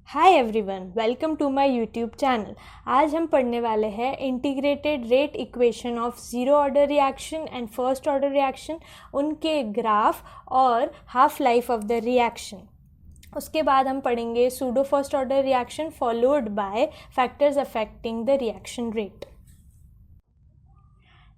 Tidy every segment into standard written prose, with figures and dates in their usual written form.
Hi everyone, welcome to my YouTube channel. आज हम पढ़ने वाले हैं integrated rate equation of zero order reaction and first order reaction, उनके ग्राफ और half life of the reaction. उसके बाद हम पढ़ेंगे pseudo first order reaction followed by factors affecting the reaction rate.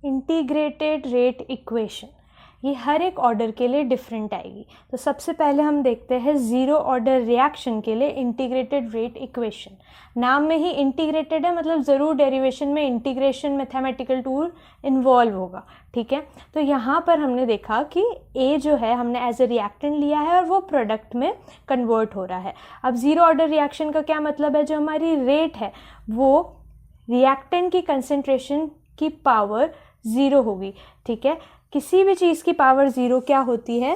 Integrated rate equation ये हर एक order के लिए डिफरेंट आएगी। तो सबसे पहले हम देखते हैं ज़ीरो ऑर्डर रिएक्शन के लिए इंटीग्रेटेड रेट इक्वेशन। नाम में ही इंटीग्रेटेड है, मतलब ज़रूर डेरिवेशन में इंटीग्रेशन मैथमेटिकल टूल इन्वॉल्व होगा। ठीक है, तो यहाँ पर हमने देखा कि ए जो है हमने एज ए रिएक्टेंट लिया है और वो प्रोडक्ट में कन्वर्ट हो रहा है। अब ज़ीरो ऑर्डर रिएक्शन का क्या मतलब है, जो हमारी रेट है वो रिएक्टेंट की कंसेंट्रेशन की पावर ज़ीरो होगी। ठीक है, किसी भी चीज़ की पावर ज़ीरो क्या होती है,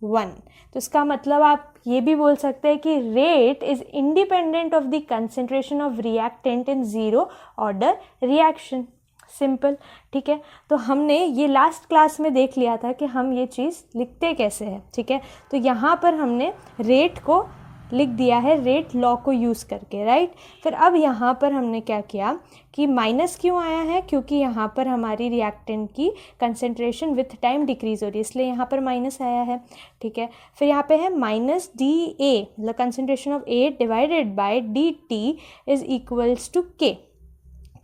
1। तो इसका मतलब आप ये भी बोल सकते हैं कि rate is independent of the concentration of reactant in zero order reaction. Simple. ठीक है, तो हमने ये लास्ट क्लास में देख लिया था कि हम ये चीज़ लिखते कैसे हैं। ठीक है, तो यहाँ पर हमने रेट को लिख दिया है रेट लॉ को यूज़ करके, राइट। फिर अब यहाँ पर हमने क्या किया कि माइनस क्यों आया है, क्योंकि यहाँ पर हमारी रिएक्टेंट की कंसेंट्रेशन विथ टाइम डिक्रीज़ हो रही है, इसलिए यहाँ पर माइनस आया है। ठीक है, फिर यहाँ पे है माइनस डी ए, मतलब concentration of A divided by D T is equals to K.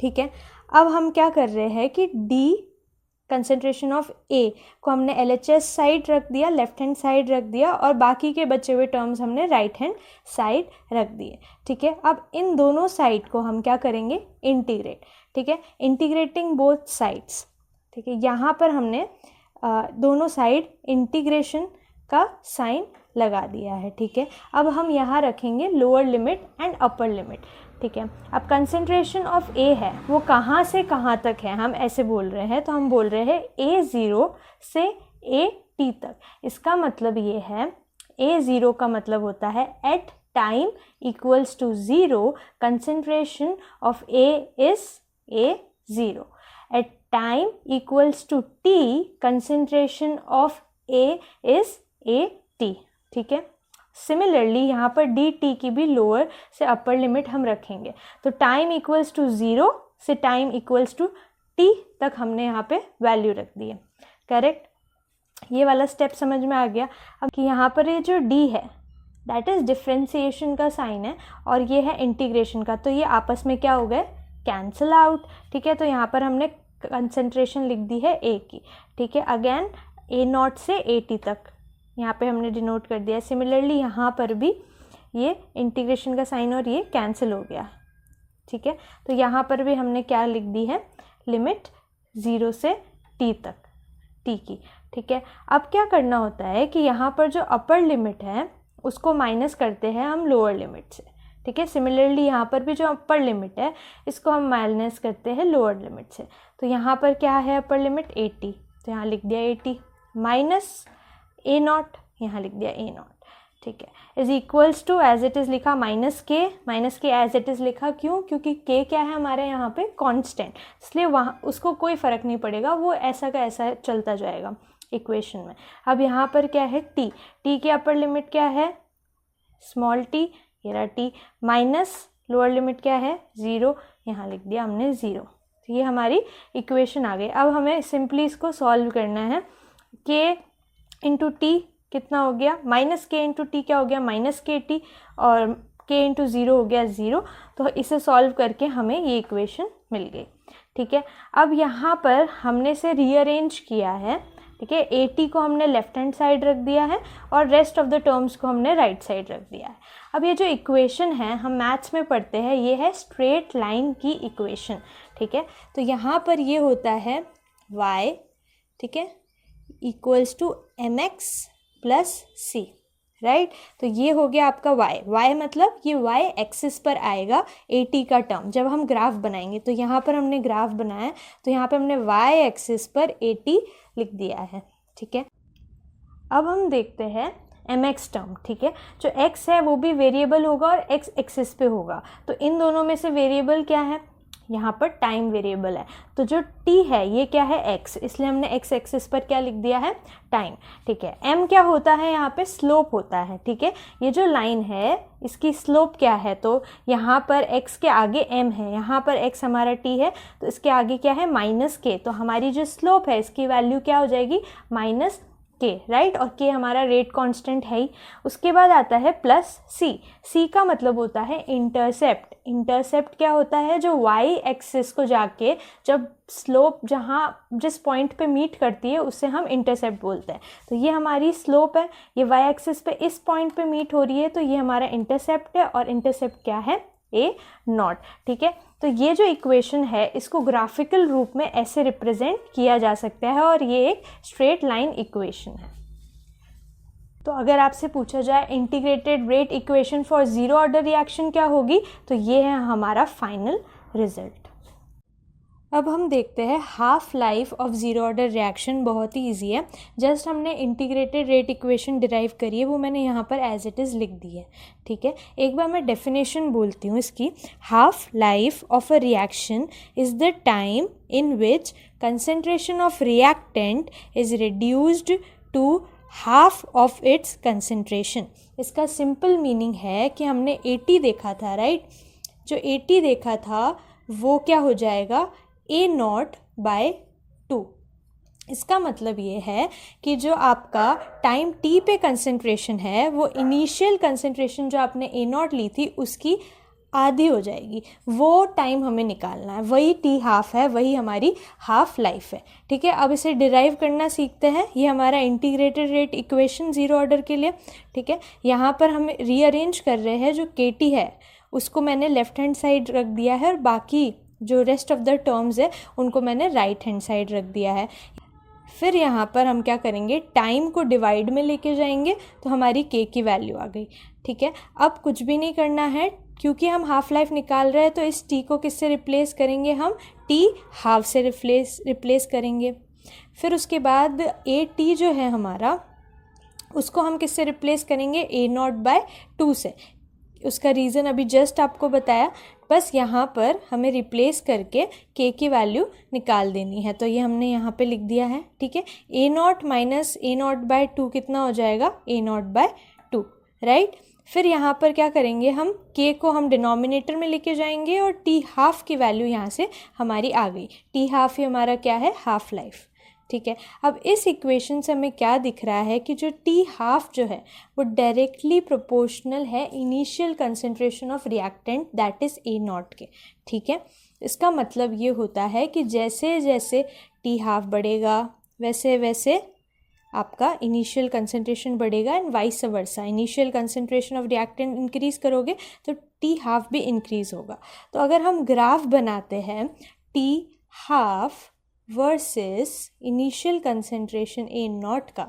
ठीक है, अब हम क्या कर रहे हैं कि डी कंसेंट्रेशन ऑफ ए को हमने LHS साइड रख दिया, लेफ्ट हैंड साइड रख दिया, और बाकी के बचे हुए टर्म्स हमने राइट हैंड साइड रख दिए। ठीक है, अब इन दोनों साइड को हम क्या करेंगे, इंटीग्रेट। ठीक है, इंटीग्रेटिंग बोथ साइड्स। ठीक है, यहाँ पर हमने दोनों साइड इंटीग्रेशन का साइन लगा दिया है। ठीक है, अब हम यहाँ रखेंगे lower limit and upper limit. ठीक है, अब कंसेंट्रेशन ऑफ ए है वो कहाँ से कहाँ तक है, हम ऐसे बोल रहे हैं, तो हम बोल रहे हैं A0 से AT तक। इसका मतलब ये है, A0 का मतलब होता है at time equals to 0 concentration of A is A0। At time equals to T concentration of A is AT। ठीक है, सिमिलरली यहाँ पर डी टी की भी लोअर से अपर लिमिट हम रखेंगे। तो टाइम इक्वल्स टू 0 से टाइम इक्वल्स टू टी तक हमने यहाँ पे वैल्यू रख दी है। करेक्ट, ये वाला स्टेप समझ में आ गया। अब कि यहाँ पर ये जो डी है दैट इज़ डिफ्रेंसिएशन का साइन है और ये है इंटीग्रेशन का, तो ये आपस में क्या हो गए, कैंसिल आउट। ठीक है, तो यहाँ पर हमने कंसेंट्रेशन लिख दी है ए की। ठीक है, अगेन A0 से AT तक यहाँ पे हमने डिनोट कर दिया। सिमिलरली यहाँ पर भी ये इंटीग्रेशन का साइन और ये कैंसिल हो गया। ठीक है, तो यहाँ पर भी हमने क्या लिख दी है, लिमिट 0 से t तक, t की। ठीक है, अब क्या करना होता है कि यहाँ पर जो अपर लिमिट है उसको माइनस करते हैं हम लोअर लिमिट से। ठीक है, सिमिलरली यहाँ पर भी जो अपर लिमिट है इसको हम माइनस करते हैं लोअर लिमिट से। तो यहाँ पर क्या है अपर लिमिट 80, तो यहाँ लिख दिया 80 माइनस A0, यहाँ लिख दिया A0। ठीक है, is equals to as it is लिखा minus K as it is लिखा। क्यों, क्योंकि के क्या है हमारे यहाँ पे कांस्टेंट, इसलिए वहाँ उसको कोई फ़र्क नहीं पड़ेगा, वो ऐसा का ऐसा चलता जाएगा इक्वेशन में। अब यहाँ पर क्या है टी की अपर लिमिट क्या है, स्मॉल टी, ये रहा टी, माइनस लोअर लिमिट क्या है 0, यहाँ लिख दिया हमने 0। तो ये हमारी इक्वेशन आ गई। अब हमें सिंपली इसको सॉल्व करना है। के इंटू टी कितना हो गया, माइनस के इंटू टी क्या हो गया, माइनस के टी, और के इंटू 0 हो गया 0। तो इसे सॉल्व करके हमें ये इक्वेशन मिल गई। ठीक है, अब यहाँ पर हमने इसे रीअरेंज किया है। ठीक है, AT को हमने लेफ्ट हैंड साइड रख दिया है और रेस्ट ऑफ द टर्म्स को हमने राइट साइड रख दिया है। अब ये जो इक्वेशन है हम मैथ्स में पढ़ते हैं, ये है स्ट्रेट लाइन की इक्वेशन। ठीक है, तो यहाँ पर ये होता है y, ठीक है, equals to mx plus C, right. तो ये हो गया आपका y मतलब ये y एक्सिस पर आएगा AT का टर्म जब हम ग्राफ बनाएंगे। तो यहाँ पर हमने ग्राफ बनाया, तो यहाँ पर हमने y एक्सिस पर AT लिख दिया है। ठीक है, अब हम देखते हैं mx टर्म। ठीक है, जो x है वो भी वेरिएबल होगा और x एक्सिस पे होगा। तो इन दोनों में से वेरिएबल क्या है, यहाँ पर टाइम वेरिएबल है, तो जो t है ये क्या है x, इसलिए हमने x एक्सिस पर क्या लिख दिया है, टाइम। ठीक है, m क्या होता है, यहाँ पे स्लोप होता है। ठीक है, ये जो लाइन है इसकी स्लोप क्या है, तो यहाँ पर x के आगे m है, यहाँ पर x हमारा t है, तो इसके आगे क्या है, माइनस k, तो हमारी जो स्लोप है इसकी वैल्यू क्या हो जाएगी, माइनस k, राइट। और k हमारा रेट कांस्टेंट है ही। उसके बाद आता है प्लस c। c का मतलब होता है इंटरसेप्ट। इंटरसेप्ट क्या होता है, जो y एक्सिस को जाके जब स्लोप जहाँ जिस पॉइंट पे मीट करती है उससे हम इंटरसेप्ट बोलते हैं। तो ये हमारी स्लोप है, ये y एक्सिस पे इस पॉइंट पे मीट हो रही है, तो ये हमारा इंटरसेप्ट है, और इंटरसेप्ट क्या है, ए नॉट। ठीक है, तो ये जो इक्वेशन है इसको ग्राफिकल रूप में ऐसे रिप्रेजेंट किया जा सकता है, और ये एक स्ट्रेट लाइन इक्वेशन है। तो अगर आपसे पूछा जाए integrated rate equation for zero order reaction क्या होगी, तो ये है हमारा फाइनल रिजल्ट। अब हम देखते हैं half life of zero order reaction. बहुत ही इजी है, जस्ट हमने इंटीग्रेटेड रेट इक्वेशन डिराइव करी है, वो मैंने यहाँ पर एज इट इज़ लिख दी है। ठीक है, एक बार मैं डेफिनेशन बोलती हूँ इसकी। Half life of a reaction is the time in which concentration of reactant is reduced to half of its concentration. इसका सिंपल मीनिंग है कि हमने 80 देखा था, राइट। जो 80 देखा था वो क्या हो जाएगा, ए नॉट बाय 2। इसका मतलब ये है कि जो आपका टाइम टी पे कंसंट्रेशन है वो इनिशियल कंसंट्रेशन जो आपने ए नॉट ली थी उसकी आधी हो जाएगी, वो टाइम हमें निकालना है, वही टी हाफ है, वही हमारी हाफ लाइफ है। ठीक है, अब इसे डिराइव करना सीखते हैं। ये हमारा integrated rate equation zero order के लिए। ठीक है, यहाँ पर हम रीअरेंज कर रहे हैं, जो के टी है उसको मैंने लेफ्ट हैंड साइड रख दिया है, और बाकी जो रेस्ट ऑफ द टर्म्स है उनको मैंने राइट हैंड साइड रख दिया है। फिर यहाँ पर हम क्या करेंगे, टाइम को डिवाइड में लेके जाएंगे, तो हमारी के की वैल्यू आ गई। ठीक है, अब कुछ भी नहीं करना है, क्योंकि हम हाफ लाइफ निकाल रहे हैं, तो इस टी को किससे रिप्लेस करेंगे, हम टी हाफ से रिप्लेस करेंगे। फिर उसके बाद ए टी जो है हमारा, उसको हम किससे रिप्लेस करेंगे, ए नॉट बाय 2 से। उसका रीज़न अभी जस्ट आपको बताया, बस यहाँ पर हमें रिप्लेस करके के की वैल्यू निकाल देनी है, तो ये हमने यहाँ पे लिख दिया है। ठीक है, a naught minus a naught by 2 कितना हो जाएगा, ए नॉट बाय 2, राइट। फिर यहाँ पर क्या करेंगे, हम के को हम डिनोमिनेटर में लेके जाएंगे, और टी हाफ की वैल्यू यहाँ से हमारी आ गई। टी हाफ ही हमारा क्या है, हाफ लाइफ। ठीक है, अब इस इक्वेशन से हमें क्या दिख रहा है कि जो टी हाफ जो है वो डायरेक्टली प्रोपोर्शनल है initial concentration of reactant that is a not के। ठीक है, इसका मतलब ये होता है कि जैसे जैसे टी हाफ बढ़ेगा वैसे वैसे आपका इनिशियल कंसंट्रेशन बढ़ेगा, and vice versa. Initial concentration of reactant increase करोगे तो टी हाफ भी इंक्रीज़ होगा। तो अगर हम ग्राफ बनाते हैं T half versus initial concentration A not का,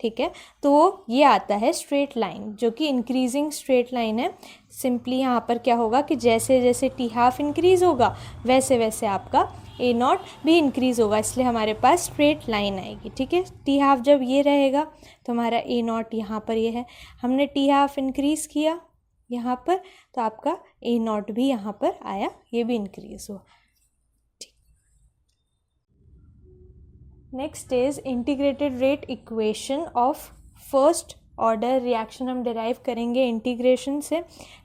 ठीक है, तो ये आता है स्ट्रेट लाइन, जो कि इंक्रीजिंग स्ट्रेट लाइन है। सिंपली यहाँ पर क्या होगा कि जैसे जैसे टी हाफ इंक्रीज़ होगा वैसे वैसे आपका ए नॉट भी इंक्रीज़ होगा, इसलिए हमारे पास स्ट्रेट लाइन आएगी। ठीक है, टी हाफ जब ये रहेगा तो हमारा ए नॉट यहाँ पर ये है, हमने टी हाफ इंक्रीज़ किया यहाँ पर, तो आपका ए नॉट भी यहाँ पर आया, ये भी इंक्रीज़ हुआ। Next is integrated rate equation of first order reaction हम डिराइव करेंगे इंटीग्रेशन से।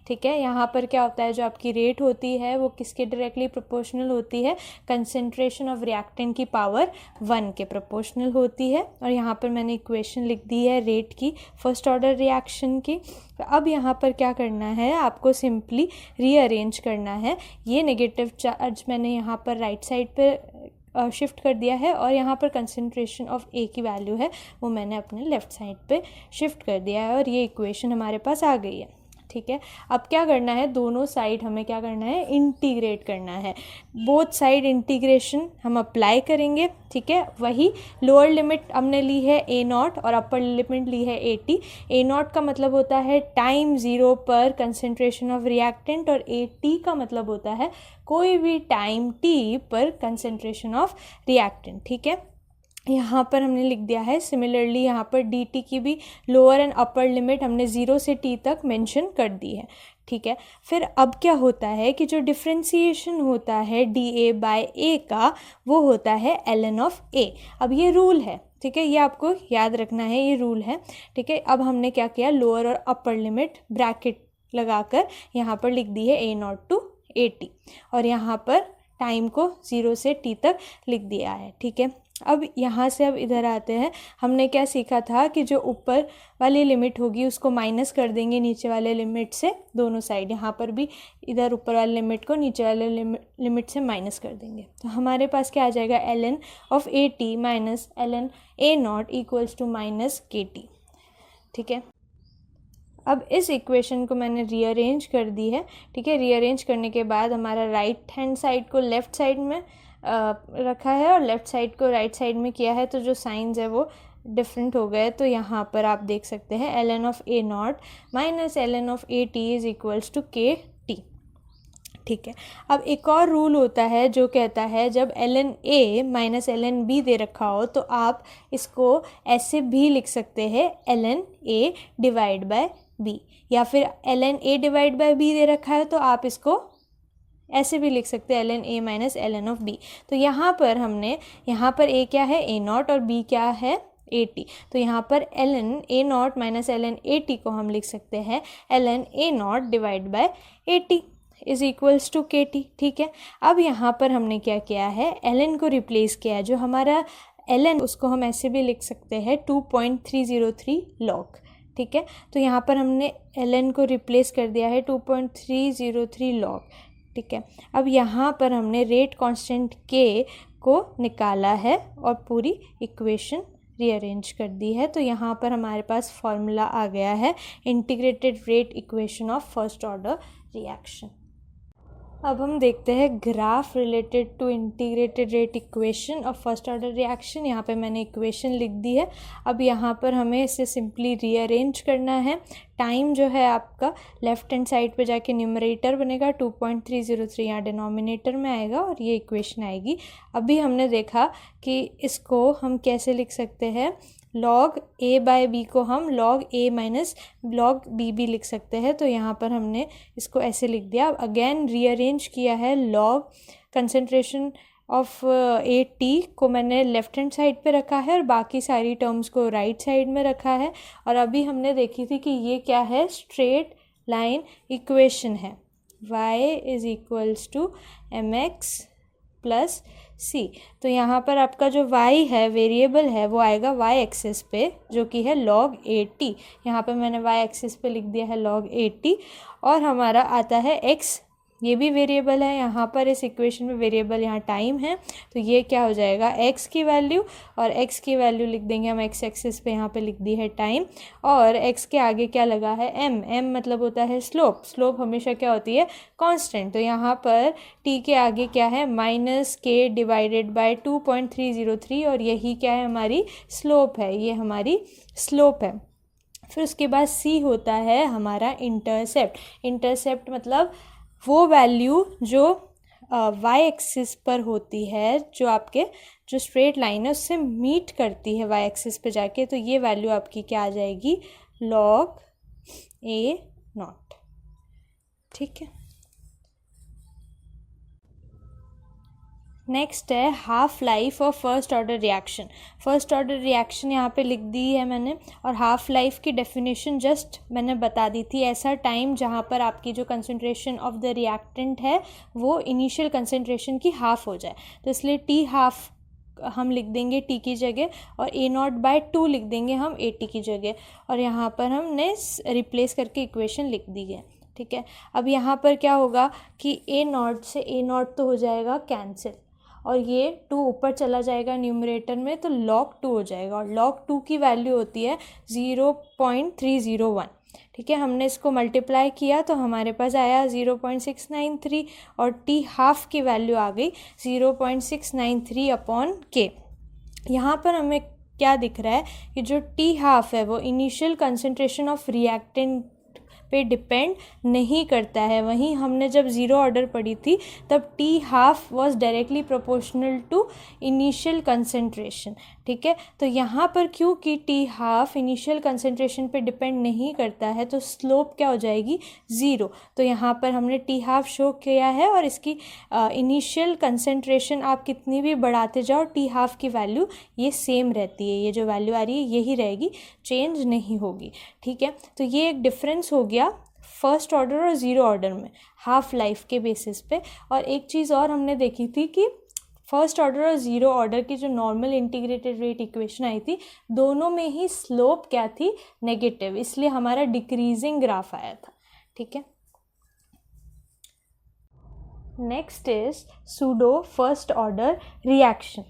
ठीक है, यहाँ पर क्या होता है, जो आपकी रेट होती है वो किसके डायरेक्टली प्रोपोर्शनल होती है, कंसंट्रेशन ऑफ रिएक्टेंट की पावर 1 के प्रोपोर्शनल होती है। और यहाँ पर मैंने इक्वेशन लिख दी है रेट की फर्स्ट ऑर्डर रिएक्शन की। अब यहाँ पर क्या करना है, आपको सिंपली रीअरेंज करना है। ये नेगेटिव चार्ज मैंने यहाँ पर राइट साइड पर शिफ्ट कर दिया है, और यहाँ पर कंसंट्रेशन ऑफ ए की वैल्यू है वो मैंने अपने लेफ़्ट साइड पे शिफ्ट कर दिया है, और ये इक्वेशन हमारे पास आ गई है। ठीक है, अब क्या करना है, दोनों साइड हमें क्या करना है, इंटीग्रेट करना है। बोथ साइड इंटीग्रेशन हम अप्लाई करेंगे। ठीक है, वही लोअर लिमिट हमने ली है ए नॉट और अपर लिमिट ली है 80। ए नॉट का मतलब होता है टाइम 0 पर कंसंट्रेशन ऑफ रिएक्टेंट, और 80 का मतलब होता है कोई भी टाइम t पर कंसंट्रेशन ऑफ रिएक्टेंट। ठीक है, यहाँ पर हमने लिख दिया है। सिमिलरली यहाँ पर dt की भी लोअर एंड अपर लिमिट हमने 0 से t तक मेंशन कर दी है। ठीक है। फिर अब क्या होता है कि जो डिफ्रेंसिएशन होता है dA/A का, वो होता है ln ऑफ A। अब ये रूल है, ठीक है, ये आपको याद रखना है, ये रूल है, ठीक है। अब हमने क्या किया, लोअर और अपर लिमिट ब्रैकेट लगाकर यहाँ पर लिख दी है A0 to AT, और यहाँ पर टाइम को 0 से T तक लिख दिया है, ठीक है। अब यहाँ से अब इधर आते हैं, हमने क्या सीखा था कि जो ऊपर वाली लिमिट होगी उसको माइनस कर देंगे नीचे वाले लिमिट से, दोनों साइड, यहाँ पर भी इधर ऊपर वाले लिमिट को नीचे वाले लिमिट से माइनस कर देंगे, तो हमारे पास क्या आ जाएगा, ln of AT minus ln A0 equals to minus KT, ठीक है। अब इस इक्वेशन को मैंने रीअरेंज कर दी है, ठीक है। रीअरेंज करने के बाद हमारा राइट हैंड साइड को लेफ़्ट साइड में रखा है और लेफ़्ट साइड को राइट साइड में किया है, तो जो साइंस है वो डिफरेंट हो गए। तो यहाँ पर आप देख सकते हैं ln of A0 minus ln of AT is equals to KT, ठीक है। अब एक और रूल होता है जो कहता है जब ln A minus ln B दे रखा हो तो आप इसको ऐसे भी लिख सकते हैं ln A divide by B, या फिर ln A divide by B दे रखा है तो आप इसको ऐसे भी लिख सकते हैं ln A minus ln of B। तो यहाँ पर हमने, यहाँ पर A क्या है, A0, और B क्या है, AT, तो यहाँ पर ln A0 minus ln AT को हम लिख सकते हैं ln A0 divide by AT is equals to KT, ठीक है। अब यहाँ पर हमने क्या किया है, ln को रिप्लेस किया है, जो हमारा ln उसको हम ऐसे भी लिख सकते हैं 2.303 log, ठीक है। तो यहाँ पर हमने ln को रिप्लेस कर दिया है 2.303 log, ठीक है। अब यहाँ पर हमने रेट कांस्टेंट k को निकाला है और पूरी इक्वेशन रीअरेंज कर दी है, तो यहाँ पर हमारे पास फॉर्मूला आ गया है integrated rate equation of first order reaction. अब हम देखते हैं graph related to integrated rate equation of first order reaction. यहाँ पे मैंने इक्वेशन लिख दी है। अब यहाँ पर हमें इसे सिंपली रीअरेंज करना है। टाइम जो है आपका लेफ्ट हैंड साइड पे जाके न्यूमरेटर बनेगा 2.303, यहाँ डिनोमिनेटर में आएगा और ये इक्वेशन आएगी। अभी हमने देखा कि इसको हम कैसे लिख सकते हैं, log A बाय B को हम log A minus log B भी लिख सकते हैं, तो यहाँ पर हमने इसको ऐसे लिख दिया। अब अगेन रीअरेंज किया है, log कंसंट्रेशन ऑफ AT को मैंने लेफ़्ट हैंड साइड पे रखा है और बाकी सारी टर्म्स को राइट साइड में रखा है। और अभी हमने देखी थी कि ये क्या है, स्ट्रेट लाइन इक्वेशन है, y is equals to mx plus c। तो यहाँ पर आपका जो y है, वेरिएबल है, वो आएगा y एक्सिस पे, जो कि है log AT। यहाँ पे मैंने y एक्सिस पे लिख दिया है log AT, और हमारा आता है x, ये भी वेरिएबल है। यहाँ पर इस इक्वेशन में वेरिएबल यहाँ टाइम है, तो ये क्या हो जाएगा, x की वैल्यू, और x की वैल्यू लिख देंगे हम x एक्सिस पे, यहाँ पे लिख दी है टाइम, और x के आगे क्या लगा है, m मतलब होता है स्लोप। स्लोप हमेशा क्या होती है, कांस्टेंट। तो यहाँ पर t के आगे क्या है, माइनस k डिवाइडेड बाय 2.303, और यही क्या है, हमारी स्लोप है, ये हमारी स्लोप है। फिर उसके बाद c होता है हमारा इंटरसेप्ट। इंटरसेप्ट मतलब वो वैल्यू जो y एक्सिस पर होती है, जो आपके जो स्ट्रेट लाइन है उससे मीट करती है y एक्सिस पे जाके, तो ये वैल्यू आपकी क्या आ जाएगी, log A0, ठीक है। नेक्स्ट है half life of first order reaction. First order reaction यहाँ पे लिख दी है मैंने, और हाफ लाइफ की डेफिनेशन जस्ट मैंने बता दी थी, ऐसा टाइम जहाँ पर आपकी जो कंसंट्रेशन ऑफ द रिएक्टेंट है वो इनिशियल कंसंट्रेशन की हाफ हो जाए, तो इसलिए टी हाफ हम लिख देंगे टी की जगह, और A0/2 लिख देंगे हम AT की जगह, और यहाँ पर हमने रिप्लेस करके इक्वेशन लिख दी है, ठीक है। अब यहाँ पर क्या होगा कि A0 से A0 तो हो जाएगा कैंसिल, और ये 2 ऊपर चला जाएगा न्यूमरेटर में, तो log 2 हो जाएगा, और log 2 की वैल्यू होती है 0.301, ठीक है। हमने इसको मल्टीप्लाई किया तो हमारे पास आया 0.693, और टी हाफ की वैल्यू आ गई 0.693 अपॉन k। यहाँ पर हमें क्या दिख रहा है कि जो टी हाफ है वो इनिशियल कंसंट्रेशन ऑफ रिएक्टेंट पे डिपेंड नहीं करता है। वहीं हमने जब ज़ीरो ऑर्डर पढ़ी थी तब T half was directly proportional to initial concentration. ठीक है, तो यहाँ पर क्योंकि टी हाफ इनिशियल कंसंट्रेशन पे डिपेंड नहीं करता है तो स्लोप क्या हो जाएगी, ज़ीरो। तो यहाँ पर हमने टी हाफ शो किया है और इसकी इनिशियल कंसंट्रेशन आप कितनी भी बढ़ाते जाओ टी हाफ की वैल्यू ये सेम रहती है, ये जो वैल्यू आ रही है यही रहेगी, चेंज नहीं होगी। ठीक है, तो ये एक डिफरेंस हो गया फर्स्ट ऑर्डर और ज़ीरो ऑर्डर में हाफ लाइफ के बेसिस पे। और एक चीज़ और हमने देखी थी कि फर्स्ट ऑर्डर और ज़ीरो ऑर्डर की जो नॉर्मल इंटीग्रेटेड रेट इक्वेशन आई थी दोनों में ही स्लोप क्या थी, नेगेटिव, इसलिए हमारा डिक्रीजिंग ग्राफ आया था। ठीक है, next is pseudo first order reaction.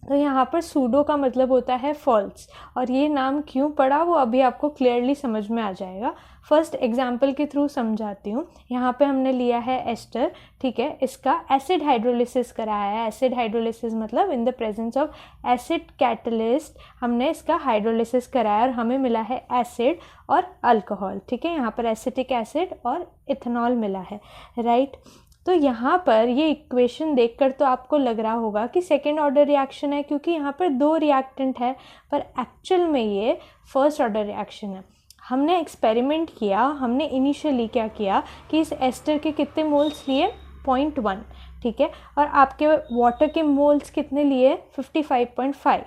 तो यहाँ पर सूडो का मतलब होता है फॉल्स, और ये नाम क्यों पड़ा वो अभी आपको क्लियरली समझ में आ जाएगा। फर्स्ट एग्जाम्पल के थ्रू समझाती हूँ। यहाँ पे हमने लिया है एस्टर, ठीक है, इसका एसिड हाइड्रोलिसिस कराया है। एसिड हाइड्रोलिसिस मतलब in the presence of acid catalyst हमने इसका हाइड्रोलिसिस कराया और हमें मिला है एसिड और अल्कोहल। ठीक है, यहाँ पर एसिटिक एसिड और इथेनॉल मिला है, राइट। तो यहाँ पर ये इक्वेशन देखकर तो आपको लग रहा होगा कि सेकेंड ऑर्डर रिएक्शन है क्योंकि यहाँ पर दो रिएक्टेंट है, पर एक्चुअल में ये फर्स्ट ऑर्डर रिएक्शन है। हमने एक्सपेरिमेंट किया, हमने इनिशियली क्या किया कि इस एस्टर के कितने मोल्स लिए, 0.1, ठीक है, और आपके वाटर के मोल्स कितने लिए, 55.5।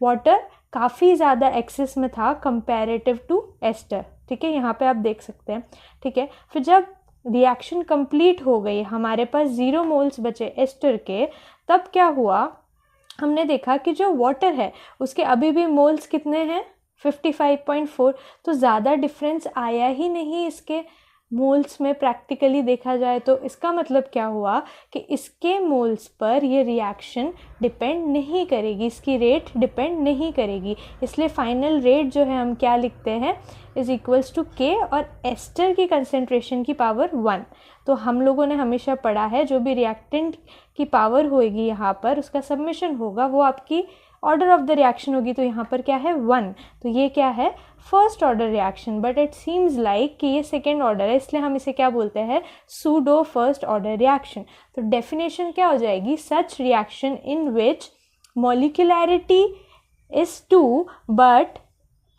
वाटर काफ़ी ज़्यादा एक्सेस में था कंपैरेटिव टू एस्टर। ठीक है, यहाँ पे आप देख सकते हैं। ठीक है, फिर जब रिएक्शन कंप्लीट हो गई, हमारे पास 0 मोल्स बचे एस्टर के, तब क्या हुआ, हमने देखा कि जो वाटर है उसके अभी भी मोल्स कितने हैं, 55.4। तो ज़्यादा डिफरेंस आया ही नहीं इसके मोल्स में प्रैक्टिकली देखा जाए तो। इसका मतलब क्या हुआ कि इसके मोल्स पर ये रिएक्शन डिपेंड नहीं करेगी, इसकी रेट डिपेंड नहीं करेगी, इसलिए फाइनल रेट जो है हम क्या लिखते हैं, इज इक्वल्स टू के, और एस्टर की कंसेंट्रेशन की पावर 1। तो हम लोगों ने हमेशा पढ़ा है जो भी रिएक्टेंट की पावर होएगी यहाँ पर उसका सबमिशन होगा वो आपकी ऑर्डर ऑफ द रिएक्शन होगी। तो यहाँ पर क्या है, 1। तो ये क्या है, first order reaction, but it seems like कि ये सेकेंड ऑर्डर है, इसलिए हम इसे क्या बोलते हैं, सूडो फर्स्ट ऑर्डर रिएक्शन। तो डेफिनेशन क्या हो जाएगी, such reaction in which molecularity is 2 but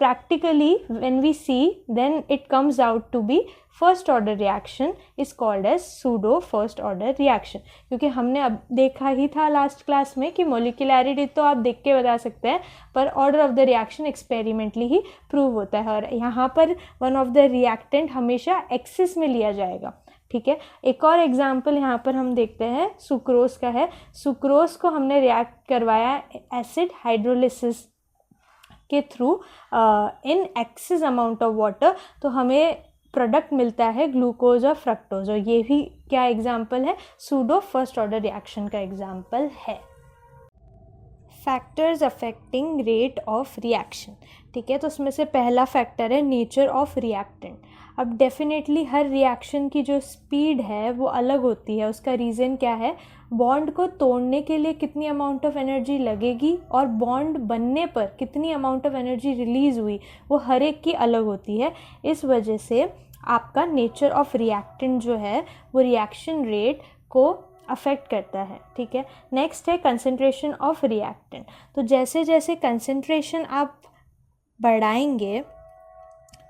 practically when we see then it comes out to be first order reaction is called as pseudo first order reaction। क्योंकि हमने अब देखा ही था last class में कि मोलिकुलैरिटी तो आप देख के बता सकते हैं पर order of the reaction experimentally he prove होता है, और यहाँ पर वन ऑफ द रिएक्टेंट हमेशा एक्सेस में लिया जाएगा। ठीक है, एक और एग्जाम्पल यहाँ पर हम देखते हैं सुक्रोज का है। सुक्रोज को हमने रिएक्ट करवाया एसिड हाइड्रोलिसिस के through in excess amount of water, तो हमें प्रोडक्ट मिलता है ग्लूकोज और फ्रक्टोज, और ये भी क्या एग्जाम्पल है, सूडो फर्स्ट ऑर्डर रिएक्शन का एग्जाम्पल है। Factors affecting rate of reaction, ठीक है, तो उसमें से पहला फैक्टर है नेचर ऑफ रिएक्टेंट। अब डेफिनेटली हर रिएक्शन की जो स्पीड है वो अलग होती है। उसका रीज़न क्या है, बॉन्ड को तोड़ने के लिए कितनी अमाउंट ऑफ एनर्जी लगेगी और बॉन्ड बनने पर कितनी अमाउंट ऑफ एनर्जी रिलीज़ हुई, वो हर एक की अलग होती है। इस वजह से आपका नेचर ऑफ रिएक्टेंट जो है वो रिएक्शन रेट को अफेक्ट करता है। ठीक है, नेक्स्ट है कंसंट्रेशन ऑफ रिएक्टेंट। तो जैसे जैसे कंसंट्रेशन आप बढ़ाएंगे,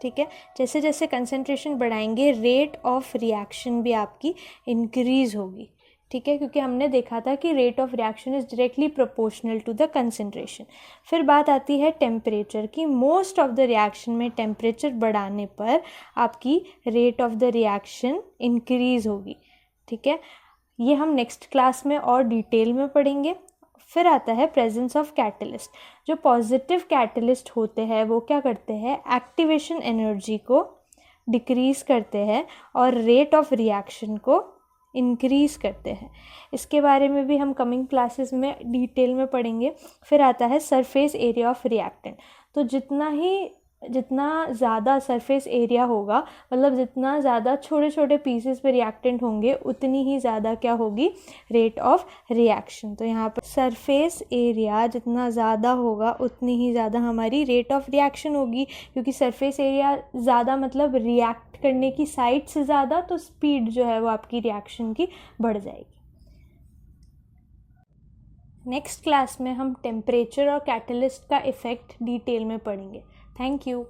ठीक है, जैसे जैसे कंसंट्रेशन बढ़ाएंगे रेट ऑफ रिएक्शन भी आपकी इंक्रीज़ होगी। ठीक है, क्योंकि हमने देखा था कि rate of reaction is directly proportional to the concentration. फिर बात आती है टेम्परेचर की। मोस्ट ऑफ द रिएक्शन में टेम्परेचर बढ़ाने पर आपकी rate of the reaction increase होगी। ठीक है, ये हम नेक्स्ट क्लास में और डिटेल में पढ़ेंगे। फिर आता है प्रेजेंस ऑफ कैटलिस्ट। जो पॉजिटिव कैटलिस्ट होते हैं वो क्या करते हैं, एक्टिवेशन एनर्जी को डिक्रीज़ करते हैं और रेट ऑफ रिएक्शन को इंक्रीज़ करते हैं। इसके बारे में भी हम कमिंग क्लासेस में डिटेल में पढ़ेंगे। फिर आता है सरफेस एरिया ऑफ रिएक्टेंट। तो जितना ज़्यादा सरफेस एरिया होगा, मतलब जितना ज़्यादा छोटे छोटे पीसेस पे रिएक्टेंट होंगे उतनी ही ज़्यादा क्या होगी, रेट ऑफ रिएक्शन। तो यहाँ पर सरफेस एरिया जितना ज़्यादा होगा उतनी ही ज़्यादा हमारी रेट ऑफ रिएक्शन होगी, क्योंकि सरफेस एरिया ज़्यादा मतलब रिएक्ट करने की साइड से ज़्यादा, तो स्पीड जो है वो आपकी रिएक्शन की बढ़ जाएगी। नेक्स्ट क्लास में हम टेम्परेचर और कैटलिस्ट का इफ़ेक्ट डिटेल में पढ़ेंगे। Thank you.